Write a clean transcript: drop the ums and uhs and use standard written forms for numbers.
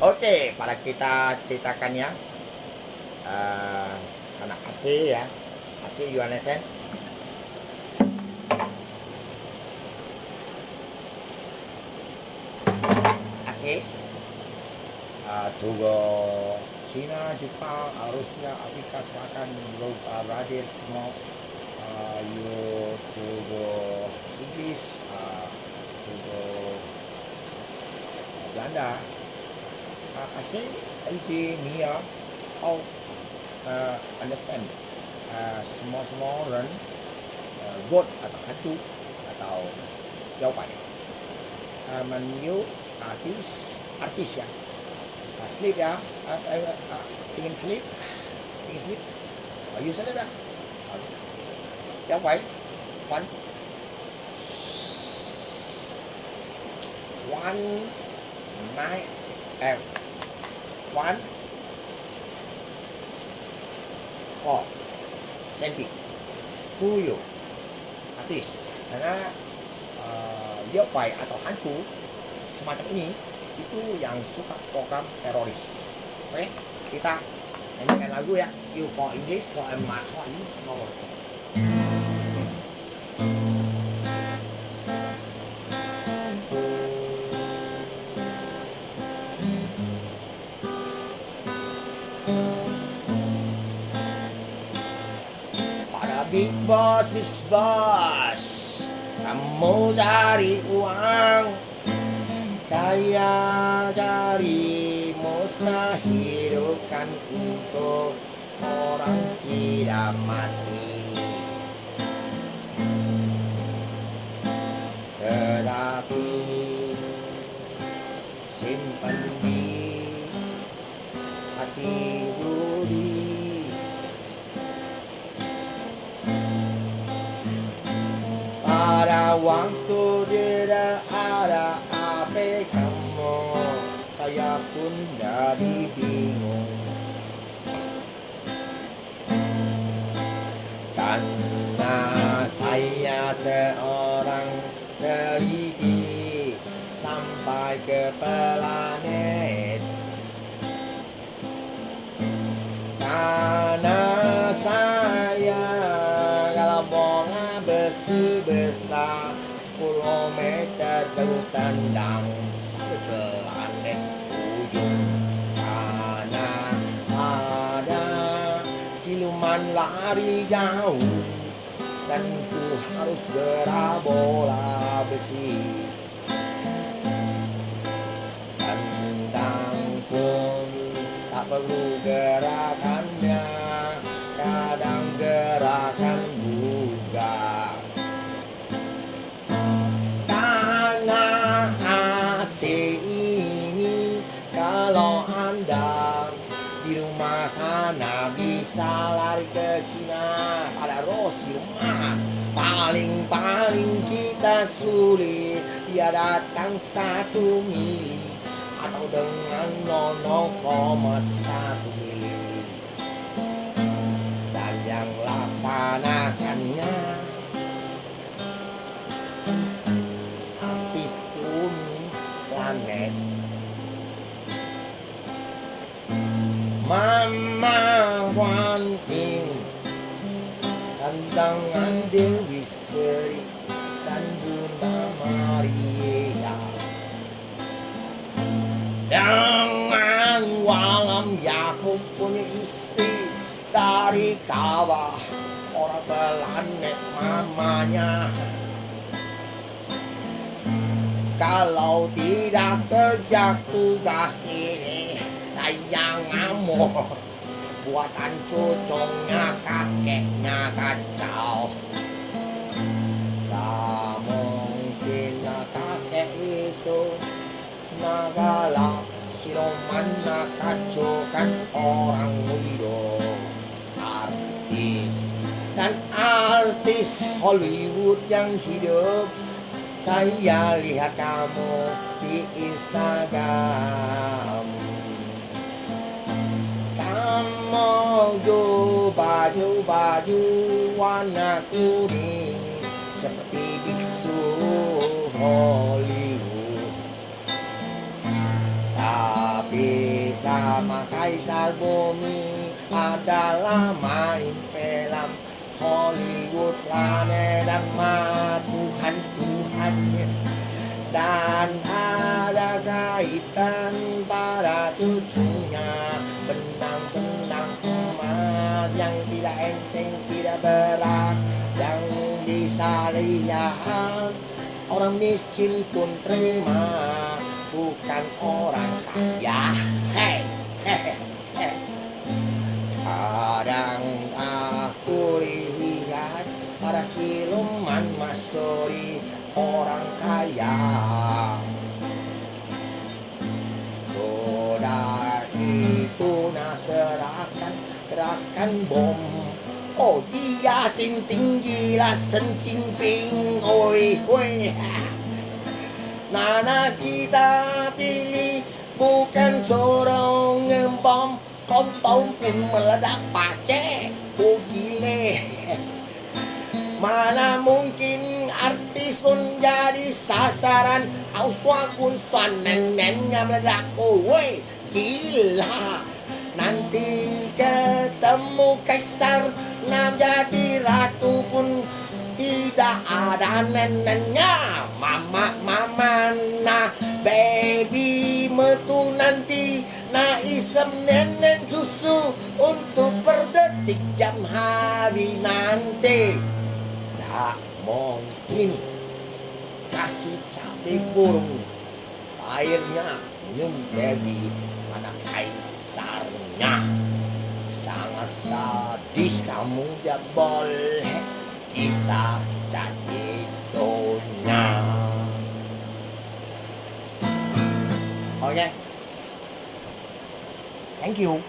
Oke, pada kita ceritakan ya, anak AC ya, AC you understand? AC, Togo, Cina, Jepang, Rusia, Afrika Selatan, Brazil, semua, you Togo Inggris, Togo Belanda, AC, Albania, all understand, semua orang god atau hantu atau jawaban. Menu artis ya, sleep ya, ingin sleep, you said dah, jawaban, one night, one call, sending, to you, artis, karena jawaban atau hantu semacam ini itu yang suka program teroris. Oke, kita nyanyikan lagu ya. You for English, for my heart, no. Para big boss, kamu cari uang, kaya dari mustahil kan untuk orang tidak mati. Tetapi simpan di hati budi, pada waktu tidak ada kamu, saya pun jadi bingung. Karena saya seorang teliti sampai ke planet. Karena saya kalau bola besi besar 10 meter jauh tendang planet ujung. Karena ada siluman lari jauh dan ku harus gerak bola besi. Tendang pun tak perlu gerakannya, kadang gerakan juga. Ini kalau Anda di rumah sana bisa lari ke Cina pada Rossi rumah. Paling kita sulit dia datang 1 mili atau dengan 0,1 mili, dan yang laksanakannya artis planet. Mama wanting tantangan Dewi Seri dan Bunda Maria. Dengan walam Yakub punya istri dari kawah orang planet mamanya. Kalau tidak kerja tugas ini, saya ngamuk. Buatan cucunya kakeknya kacau. Tak mungkin kakek itu nagalak, siluman kacaukan orang hidup. Artis Hollywood yang hidup, saya lihat kamu di Instagram. Kamu baju warna kuning seperti biksu Hollywood. Tapi bersama Kaisar Bumi adalah main film Hollywood Lane dan Tuhan-Tuhannya, dan ada kaitan pada cucunya benang-benang emas yang tidak enteng, tidak berat, yang bisa lihat orang miskin pun terima, bukan orang kaya. Hei, hei, hei. Kadang aku lihat pada siluman masuri orang kaya. Sudah itu serahkan bom. Oh dia sinting gila sencing ping. Oi oi. Nana kita pilih bukan sorong ngebom, kontong pun meledak pace. Oh gile. Mana mungkin artis pun jadi sasaran, auswa pun sanenennya meledak. Oh woi gila. Nanti ketemu kaisar, nam jadi ratu pun tidak ada neneknya. Mama nah baby metu nanti, nah isem nenek susu untuk per detik jam hari nanti. Tak mungkin kasih cabai burung, airnya minum baby anak kaisarnya. Sangat sadis kamu, tidak boleh bisa jadi donya. Oke, thank you.